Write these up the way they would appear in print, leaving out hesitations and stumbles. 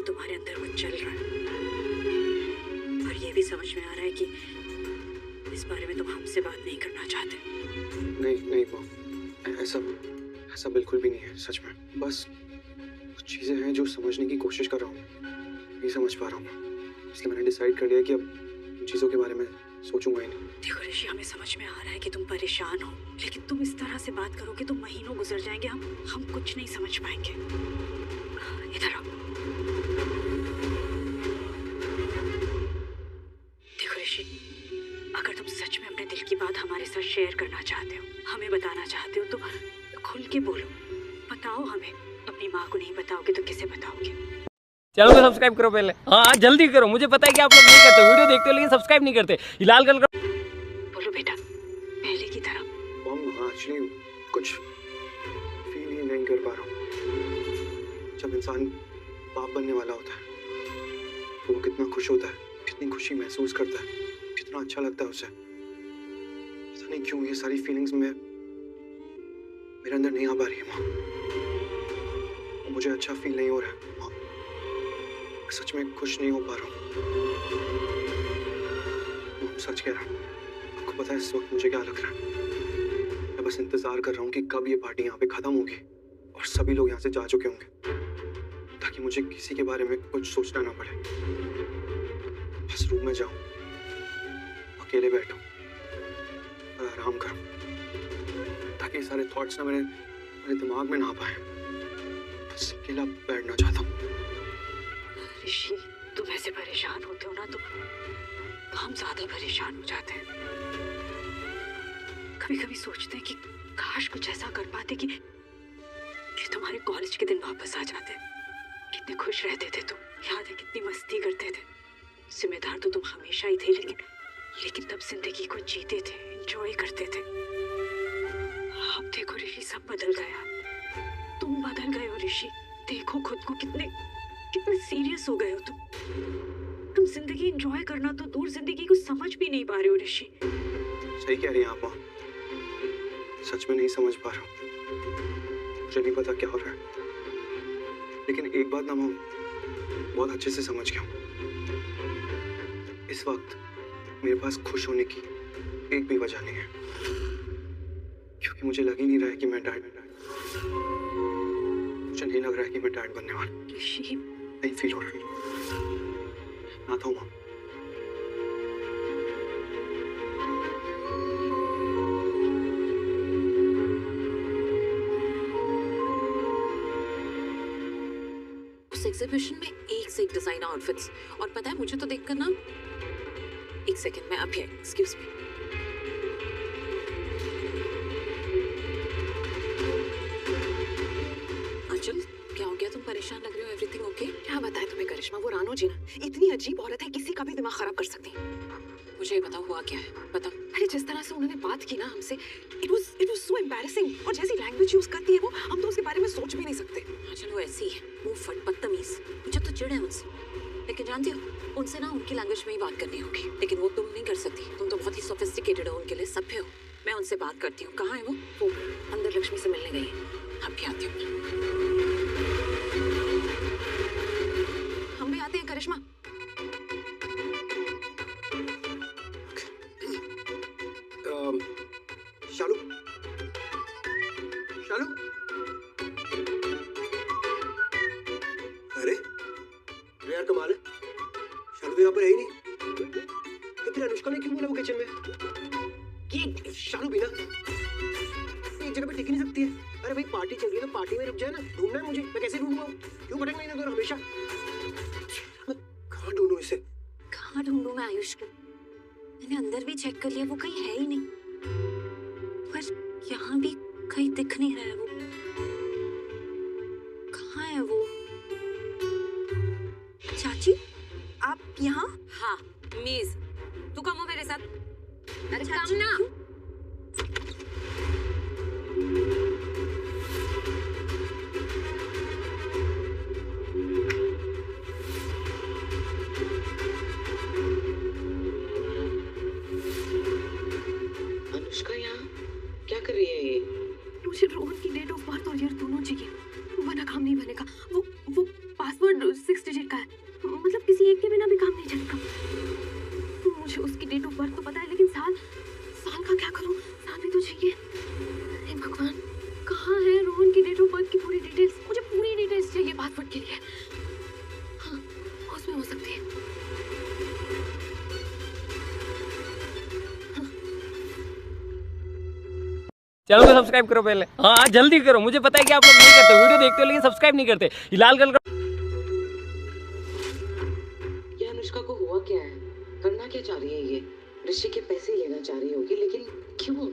तुम्हारे अंदर वो चल रहा है। और ये भी समझ में आ रहा है कि इस बारे में तुम हमसे बात नहीं करना चाहते। नहीं नहीं मॉम, ऐसा बिल्कुल भी नहीं है सच में। बस कुछ चीज़ें हैं जो समझने की कोशिश कर रहा हूँ, नहीं समझ पा रहा हूँ, इसलिए मैंने डिसाइड कर लिया कि अब इन चीज़ों के बारे में सोचूंगा ही नहीं। देखो ऋषि, हमें समझ में आ रहा है कि तुम परेशान हो, लेकिन तुम इस तरह से बात करोगे तो महीनों गुजर जाएंगे, हम कुछ नहीं समझ पाएंगे। इधर आओ। देखो ऋषि, अगर तुम सच में अपने दिल की बात हमारे साथ शेयर करना चाहते हो, हमें बताना चाहते हो, तो खुल के बोलो, बताओ हमें। अपनी माँ को नहीं बताओगे तो किसे बताओगे? चैनल को सब्सक्राइब करो पहले। हाँ जल्दी करो, मुझे पता है कि आप लोग नहीं करते, वीडियो देखते हो लेकिन सब्सक्राइब नहीं करते। लाल कलर का बोलो बेटा, पहले की तरह। मॉम एक्चुअली कुछ फील ही नहीं कर पा रहा हूँ। जब इंसान बाप बनने वाला होता है तो वो कितना खुश होता है, कितनी खुशी महसूस करता है, कितना अच्छा लगता है उसे। पता नहीं क्यों ये सारी फीलिंग्स में मेरे अंदर नहीं आ पा रही है माँ। मुझे अच्छा फील नहीं हो रहा है माँ, सच में खुश नहीं हो पा रहा हूँ। सच कह रहा हूँ, आपको पता है इस वक्त मुझे क्या लग रहा है? मैं बस इंतजार कर रहा हूँ कि कब ये पार्टी यहाँ पे खत्म होगी और सभी लोग यहाँ से जा चुके होंगे, ताकि मुझे किसी के बारे में कुछ सोचना ना पड़े। बस रूम में जाऊँ, अकेले बैठूं और आराम करूं, ताकि सारे थॉट्स ना मेरे दिमाग में ना आ पाए। बस अकेला बैठना चाहता हूँ। ऋषि, तुम ऐसे परेशान होते हो ना तो हम ज्यादा परेशान हो जाते हैं। कभी कभी सोचते हैं कि काश कुछ ऐसा कर पाते कि तुम्हारे कॉलेज के दिन वापस आ जाते। कितने खुश रहते थे तुम, याद है कितनी मस्ती करते थे। जिम्मेदार तो तुम हमेशा ही थे, लेकिन तब जिंदगी को जीते थे, एंजॉय करते थे। अब देखो ऋषि, सब बदल गया। तुम बदल गए हो ऋषि। देखो खुद को, कितने सीरियस हो गए हो तुम जिंदगी एंजॉय करना तो दूर, जिंदगी को समझ भी नहीं पा रहे हो ऋषि। सही कह रही हैं आप माँ, सच में नहीं समझ पा रहा हूँ। मुझे नहीं पता क्या हो रहा है, लेकिन एक बात ना मैं बहुत अच्छे से समझ गया हूँ। इस वक्त मेरे पास खुश होने की एक भी वजह नहीं है, क्योंकि मुझे लग ही नहीं रहा है कि मैं डैड मुझे नहीं लग रहा है कि मैं डैड बनने वाला। ऋषि, नहीं फील हो रहा। ना था माँ। उस एग्जीबिशन में एक से एक डिजाइनर आउटफिट्स, और पता है मुझे तो देखकर ना, एक सेकंड में अभी, एक्सक्यूज मी। अंचल, क्या हो गया? तुम परेशान लग रहे हो। Everything okay? क्या बताएं तुम्हें करिश्मा, वो रानो जी ना इतनी अजीब औरत है, किसी का भी दिमाग खराब कर सकती है। मुझे ये बताओ हुआ क्या है, बताओ। अरे जिस तरह से उन्होंने बात की ना हमसे, इट वाज सो एम्बैरेसिंग। और जैसी लैंग्वेज यूज करती है वो, हम तो उसके बारे में सोच भी नहीं सकते। अंचल वो ऐसी है, मुंह फट, बदतमीज, मुझे तो चिढ़ है उनसे। लेकिन जानती हो, उनसे ना उनकी लैंग्वेज में ही बात करनी होगी, लेकिन वो तुम नहीं कर सकती। तुम तो बहुत ही सोफिस्टिकेटेड हो, उनके लिए सभ्य हो। मैं उनसे बात करती हूँ। कहाँ है वो? अंदर लक्ष्मी से मिलने गई है। अब भी आती हूँ। हम भी आते हैं करिश्मा। शालू, शालू, अरे यार कमाल है, शालू तो यहाँ पर है ही नहीं। तो फिर अनुष्का ने क्यों बोला वो किचन में? कि शालू भी ना एक जगह पे टिक नहीं सकती है। अरे भाई पार्टी चल रही है तो पार्टी में रुक जाए ना। ढूंढना है मुझे, मैं कैसे ढूंढूंगा? क्यों भटक नहीं इधर हमेशा? मैं कहाँ ढूंढूं इसे? कहाँ ढूंढूं मैं आयुष को? मैंने अंदर भी चेक कर लिया, वो कहीं है ही नहीं। पर यहाँ भी कहीं दिख नहीं रहा है वो। कहाँ है वो? चाची, आप यहाँ? हाँ मीज, तू कम हो मेरे साथ। अरे कम ना। अनुष्का यहाँ क्या कर रही है ये? मुझे रोहन की डेट ऑफ बर्थ और ईयर दोनों चाहिए, वरना काम नहीं बनेगा। वो पासवर्ड 6 डिजिट का है। उसमें हो सकती है। चैनल को सब्सक्राइब करो पहले। हाँ जल्दी करो, मुझे पता है कि आप लोग नहीं करते, वीडियो देखते हो लेकिन सब्सक्राइब नहीं करते। ये लाल कलर का ये अनुष्का को हुआ क्या है? करना क्या चाह रही है ये? ऋषि के पैसे लेना चाह रही होगी, लेकिन क्यों?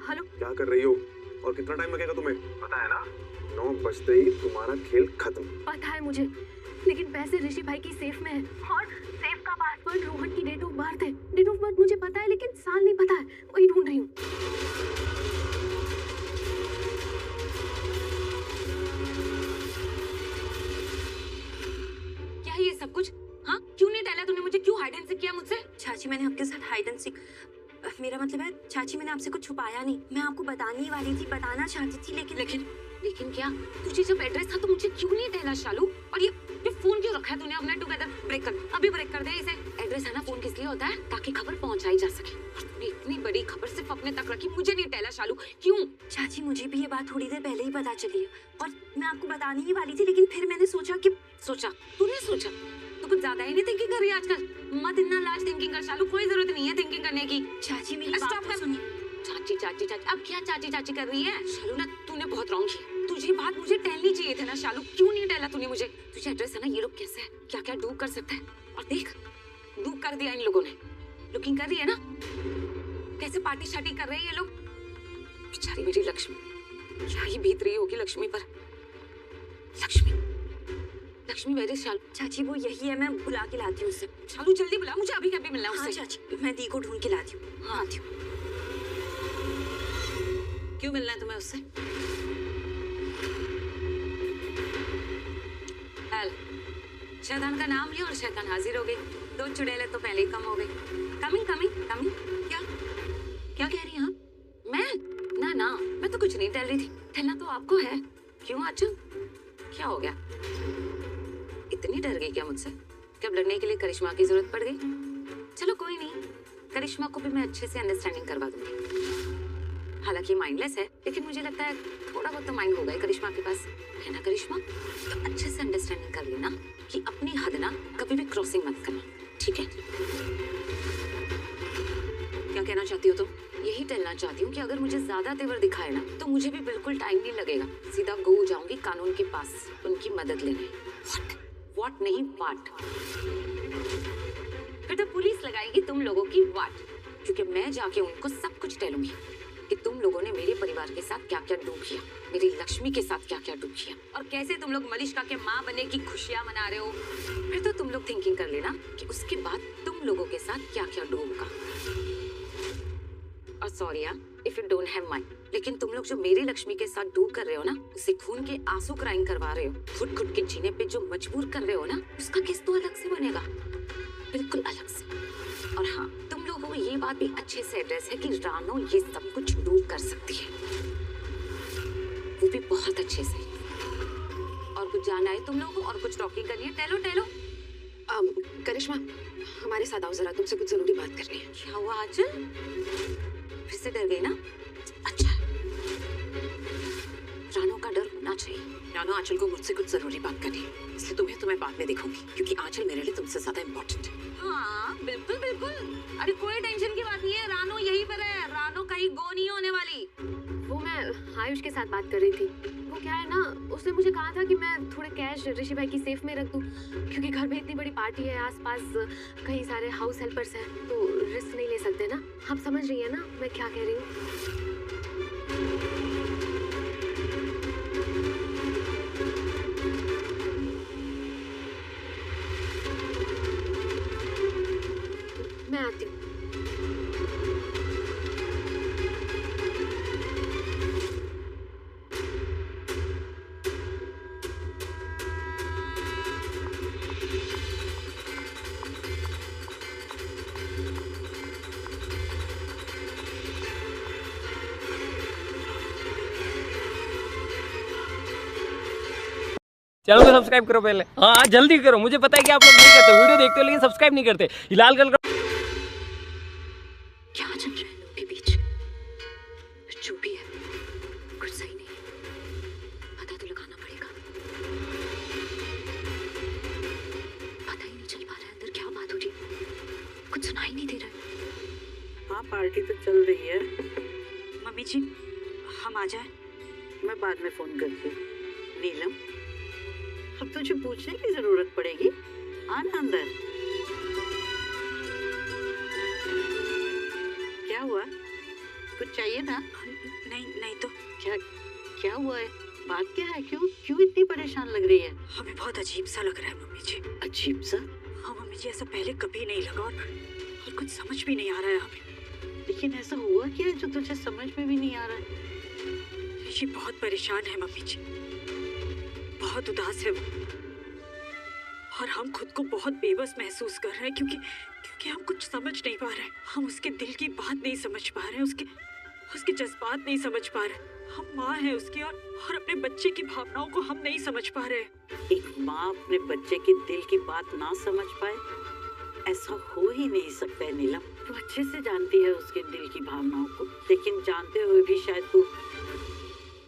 हेलो, क्या कर रही हो और कितना टाइम लगेगा तुम्हें? पता है ना, 9 बजते ही तुम्हारा खेल खत्म। पता है मुझे, लेकिन पैसे ऋषि भाई की सेफ में है और सेफ का पासवर्ड रोहन की डेट ऑफ बर्थ है। डेट ऑफ बर्थ मुझे पता है लेकिन साल नहीं पता है, वही ढूंढ रही हूँ। क्या है ये सब कुछ? हाँ, क्यों नहीं डाला तूने मुझे? क्यों हाइड एंड सीक किया मुझसे? चाची मैंने आपके साथ हाइड एंड सीक, मेरा मतलब है चाची मैंने आपसे कुछ छुपाया नहीं। मैं आपको बताने ही वाली थी, बताना चाहती थी, लेकिन क्या? तुझे जब एड्रेस था तो मुझे क्यों नहीं डाला शालू? और ये फोन क्यों रखा है तूने? अपना टुगेदर ब्रेक कर, अभी ब्रेक कर दे इसे। एड्रेस है ना, फोन किस लिए होता है? ताकि खबर पहुंचाई जा सके। और तूने इतनी बड़ी खबर सिर्फ अपने तक रखी, मुझे नहीं डाला शालू, क्यों? चाची मुझे भी ये बात थोड़ी देर पहले ही पता चली है और मैं आपको बताने ही वाली थी, लेकिन फिर मैंने सोचा कि तूने सोचा? तू कुछ ज्यादा ही नहीं थिंकिंग कर रही है आजकल। मत इतना लाज थिंकिंग कर शालू, कोई जरूरत नहीं है थिंकिंग करने की। चाची मेरी स्टॉप बात कर। सुनिए। चाची, अब क्या चाची कर रही है? शालू ना, तूने बहुत रॉन्ग किया। तुझे बात मुझे टहलनी चाहिए थी ना शालू, क्यों नहीं टहला तूने मुझे? तुझे एड्रेस है ना, ये लोग कैसे है, क्या डू कर सकता है। और देख, डू कर दिया इन लोगों ने। लुकिंग कर रही है ना, कैसे पार्टी शार्टी कर रहे हैं ये लोग। बेचारी मेरी लक्ष्मी, क्या ही बीत रही होगी लक्ष्मी पर। लक्ष्मी वेरी शालू। चाची वो यही है, मैं बुला के लाती हूँ उससे। शालू जल्दी बुला, मुझे अभी कभी मिलना है हाँ उससे। चाची, मैं दी को ढूंढ के लाती हूँ। हाँ आती हूँ। क्यों मिलना है तुम्हें उससे? शैतान का नाम लिया और शैतान हाजिर हो गई। 2 चुड़ैलें तो पहले ही कम हो गई। कमिंग। क्या कह रही हैं आप? मैं ना मैं तो कुछ नहीं टहल रही थी। टहलना तो आपको है। क्यों आंचल, क्या हो गया? इतनी डर गई क्या मुझसे? कब डरने के लिए करिश्मा की जरूरत पड़ गई? चलो कोई नहीं, करिश्मा को भी मैं अच्छे से अंडरस्टैंडिंग करवा दूंगी। हालांकि माइंडलेस है, लेकिन मुझे लगता है थोड़ा बहुत तो माइंड होगा ही करिश्मा के पास, है ना करिश्मा? तो अच्छे से अंडरस्टैंडिंग कर लेना कि अपनी हद ना कभी भी क्रॉसिंग मत करना, ठीक है? क्या कहना चाहती हो तुम? यही टलना चाहती हूँ कि अगर मुझे ज्यादा तेवर दिखाए ना तो मुझे भी बिल्कुल टाइम नहीं लगेगा, सीधा गो जाऊंगी कानून के पास उनकी मदद लेने। व्हाट नहीं वाट। फिर तो पुलिस लगाएगी तुम लोगों की वाट, क्योंकि मैं जाके उनको सब कुछ टहलूंगी कि तुम लोगों ने मेरे परिवार के साथ क्या क्या डूब किया, मेरी लक्ष्मी के साथ क्या क्या डूब किया, और कैसे तुम लोग मलिष्का के माँ बनने की खुशियां मना रहे हो। फिर तो तुम लोग थिंकिंग कर लेना कि उसके बाद तुम लोगों के साथ क्या क्या डूबेगा। और sorry if you don't have mind, लेकिन तुम लोग जो मेरी लक्ष्मी के साथ डू कर रहे हो ना, उसे खून के आंसू क्राइम करवा रहे हो, घुट घुट के जीने पे जो मजबूर कर रहे हो ना, उसका केस तो अलग से बनेगा, बिल्कुल अलग से। और हाँ, तुम लोगों को ये बात भी अच्छे से एड्रेस है कि रानो ये सब कुछ डू कर सकती है, वो भी बहुत अच्छे से। और कुछ जानना है तुम लोगों को और कुछ टॉकिंग करनी है? टहलो। करिश्मा, हमारे साथ आओ जरा, तुमसे कुछ जरूरी बात करनी है। क्या हुआ आंचल? फिर से डर गई ना? अच्छा, रानो का डर होना चाहिए। रानो, आंचल को मुझसे कुछ जरूरी बात करनी है, इसलिए तुम्हें बाद में दिखाऊंगी, क्योंकि आंचल मेरे लिए तुमसे ज्यादा इम्पोर्टेंट है। हाँ बिल्कुल। अरे कोई टेंशन की बात नहीं है, रानो यहीं पर है, रानो कहीं गो नहीं होने वाली। वो मैं आयुष के साथ बात कर रही थी। वो क्या है ना, उसने मुझे कहा था कि मैं थोड़े कैश ऋषि भाई की सेफ में रख दूं, क्योंकि घर में इतनी बड़ी पार्टी है, आसपास कई सारे हाउस हेल्पर्स हैं, तो रिस्क नहीं ले सकते ना। आप समझ रही है ना मैं क्या कह रही हूँ? मैं आती हूँ। चैनल को सब्सक्राइब करो पहले। हाँ जल्दी करो, मुझे पता है कि आप लोग नहीं करते, वीडियो देखते हो लेकिन सब्सक्राइब नहीं करते। ये लाल कलर का क्या चल रहा है लोगों के बीच? जो भी है कुछ सही नहीं, पता तो लगाना पड़ेगा। पार्टी तो चल रही है। मम्मी जी हम आ जाए? मैं बाद में फोन करती हूँ। नीलम, अब तुझे पूछने की जरूरत पड़ेगी। आना अंदर। क्या हुआ? कुछ चाहिए था? नहीं नहीं तो क्या क्या हुआ है? बात क्या है? क्यों क्यों इतनी परेशान लग रही है? हमें बहुत अजीब सा लग रहा है मम्मी जी। अजीब सा? हाँ मम्मी जी, ऐसा पहले कभी नहीं लगा और कुछ समझ भी नहीं आ रहा है हमें। लेकिन ऐसा हुआ क्या है जो तुझे समझ में भी नहीं आ रहा है? ऋषि बहुत परेशान है मम्मी जी, बहुत उदास है वो, और हम खुद को बहुत बेबस महसूस कर रहे हैं क्योंकि हम कुछ समझ नहीं पा रहे। हम उसके दिल की बात नहीं समझ पा रहे, उसके जज्बात नहीं समझ पा रहे। हम माँ हैं उसकी और अपने बच्चे की भावनाओं को हम नहीं समझ पा रहे। एक माँ अपने बच्चे के दिल की बात ना समझ पाए, ऐसा हो ही नहीं सकता है नीलम। तू अच्छे से जानती है उसके दिल की भावनाओं को, लेकिन जानते हुए भी शायद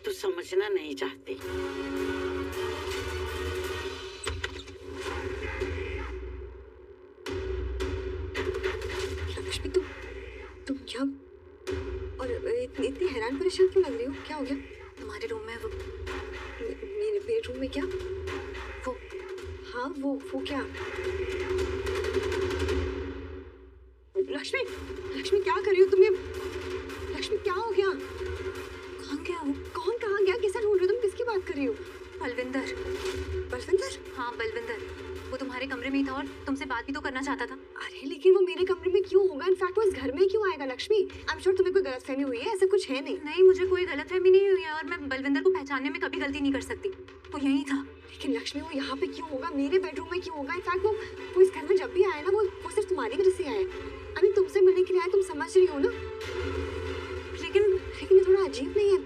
तू समझना नहीं चाहती। लक्ष्मी, तुम क्या और इतनी हैरान परेशान क्यों लग रही हो? क्या हो गया? तुम्हारे रूम में वो मेरे बेडरूम में क्या? वो हाँ वो क्या? लक्ष्मी क्या कर रही हो तुम? लक्ष्मी क्या हो गया? कौन गया वो? कौन कहाँ गया? किसे ढूंढ रही हो तुम? किसकी बात कर रही हो? बलविंदर। बलविंदर? हाँ बलविंदर, वो तुम्हारे कमरे में ही था और तुमसे बात भी तो करना चाहता था। अरे लेकिन वो मेरे कमरे में क्यों होगा? इनफैक्ट वो इस घर में क्यों आएगा? लक्ष्मी, आई एम श्योर तुम्हें कोई गलतफहमी हुई है, ऐसा कुछ है नहीं। नहीं, मुझे कोई गलतफहमी नहीं हुई है और मैं बलविंदर को पहचानने में कभी गलती नहीं कर सकती। वो यही था। लेकिन लक्ष्मी, वो यहाँ पे क्यों होगा? मेरे बेडरूम में क्यों होगा? इनफैक्ट वो इस घर में जब भी आया ना, वो सिर्फ तुम्हारी वजह से आया। अभी तुमसे मिलने के लिए आया, तुम समझ रही हो ना? लेकिन ये थोड़ा अजीब नहीं है?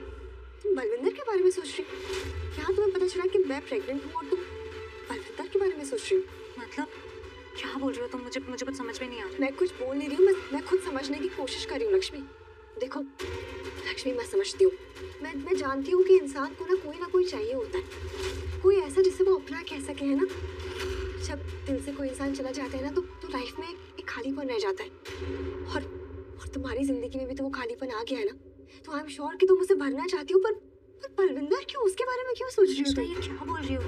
तुम बलविंदर के बारे में सोच रही हो? क्या तुम्हें पता चला कि मैं प्रेग्नेंट हूँ और तुम बलविंदर के बारे में सोच रही हो? मतलब क्या बोल रही हो तुम? मुझे कुछ समझ में नहीं आ रहा। मैं कुछ बोल नहीं रही हूँ, मैं खुद समझने की कोशिश कर रही हूँ। लक्ष्मी देखो, लक्ष्मी मैं समझती हूँ, मैं जानती हूँ कि इंसान को ना कोई चाहिए होता है, कोई ऐसा जिसे वो अपना कह सके, है ना? जब दिल से कोई इंसान चला जाता है ना, तो लाइफ में एक खालीपन रह जाता है। और तुम्हारी जिंदगी में भी तो वो खालीपन आ गया है ना, तो आई एम श्योर कि तुम उसे भरना चाहती हो। पर बलविंदर क्यों? उसके बारे में क्यों सोच रही हो? ये क्या बोल रही हो?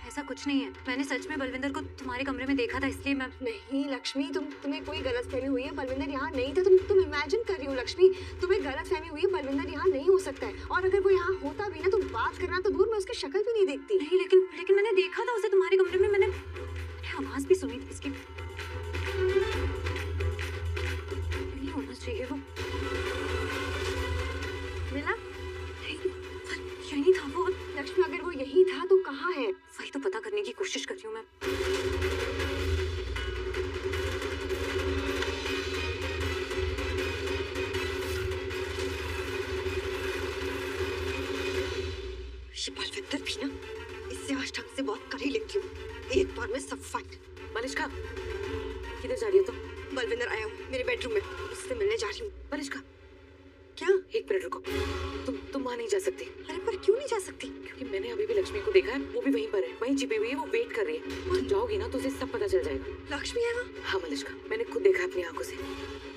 ऐसा कुछ नहीं है, मैंने सच में बलविंदर को तुम्हारे कमरे में देखा था, इसलिए मैं। नहीं लक्ष्मी, तुम्हें कोई गलतफहमी हुई है। बलविंदर यहाँ नहीं था। तुम इमेजिन कर रही हो लक्ष्मी, तुम्हें गलतफहमी हुई है। बलविंदर यहाँ नहीं हो सकता है, और अगर वो यहाँ होता भी ना, तो बात करना तो दूर, मैं उसकी शक्ल भी नहीं देखती। नहीं, लेकिन मैंने देखा था उसे तुम्हारे कमरे में। मैंने आवाज भी सुनी थी इसकी। नहीं होना चाहिए वो। मिला? यही था वो। लक्ष्मी, अगर वो यही था तो कहाँ है? वही तो पता करने की कोशिश कर रही हूँ मैं। ये बलविंदर भी ना, इससे आज ढंग से बात कर ही लेती हूँ, एक बार में सब फाइट। मलिष्का, किधर जा रही हो तुम? बलविंदर आया हूँ मेरे बेडरूम में, उससे मिलने जा रही हूँ। मलिष्का, क्या? एक मिनट रुको। तुम वहाँ नहीं जा सकती। अरे पर क्यों नहीं जा सकती? क्योंकि मैंने अभी भी लक्ष्मी को देखा है, वो भी वहीं पर है, वहीं छिपी हुई है, वो वेट कर रही है। तुम जाओगी ना तो उसे सब पता चल जाएगा। लक्ष्मी है वहाँ? हाँ मलिष्का, मैंने खुद देखा अपनी आंखों से।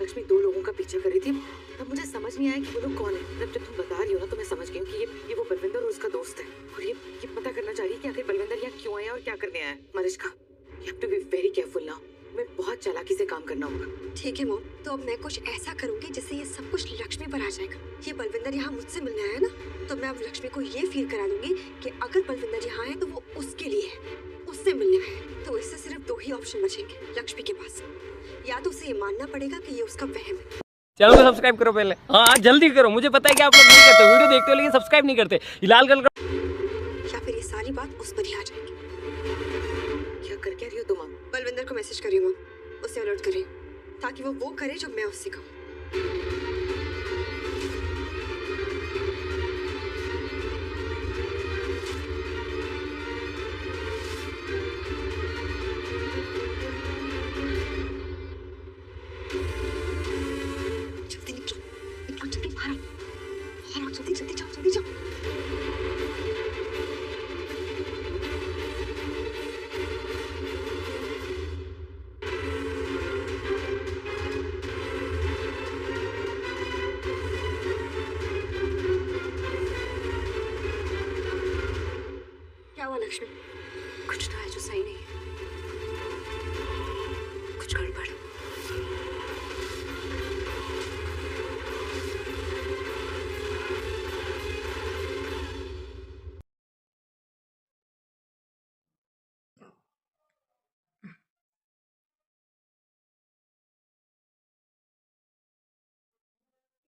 लक्ष्मी 2 लोगों का पीछा कर रही थी, तब मुझे समझ नहीं आया कि वो लोग कौन है। जब तुम बता रही हो ना, तो मैं समझ गई हूँ कि ये वो बलविंदर और उसका दोस्त है, और ये पता करना चाह रही है कि आखिर बलविंदर यहाँ क्यों आया और क्या करने आया। Malishka, you have to be very careful now. मैं बहुत चालाकी से काम करना होगा। ठीक है मॉम, तो अब मैं कुछ ऐसा करूंगी जिससे ये सब कुछ लक्ष्मी पर आ जाएगा। ये बलविंदर यहाँ मुझसे मिलने आया ना, तो मैं अब लक्ष्मी को ये फील करा दूंगी कि अगर बलविंदर यहाँ है तो वो उसके लिए है, उससे मिलने आया है। तो इससे सिर्फ 2 ही ऑप्शन बचेंगे लक्ष्मी के पास। या तो उसे ये मानना पड़ेगा कि ये उसका वहम है। चैनल को सब्सक्राइब करो पहले। हाँ जल्दी करो, मुझे पता है कि आप लोग नहीं करते, वीडियो देखते हो लेकिन सब्सक्राइब नहीं करते। लाल कलर का। या फिर ये सारी बात उस पर ही आ जाएगी। क्या कर क्या रही हो तुम? बलविंदर को मैसेज करिए मॉम, उसे अलर्ट करिए, ताकि वो करे जो मैं उससे कहूँ। जल्दी निकलो, जल्दी बाहर आओ, जल्दी जाओ।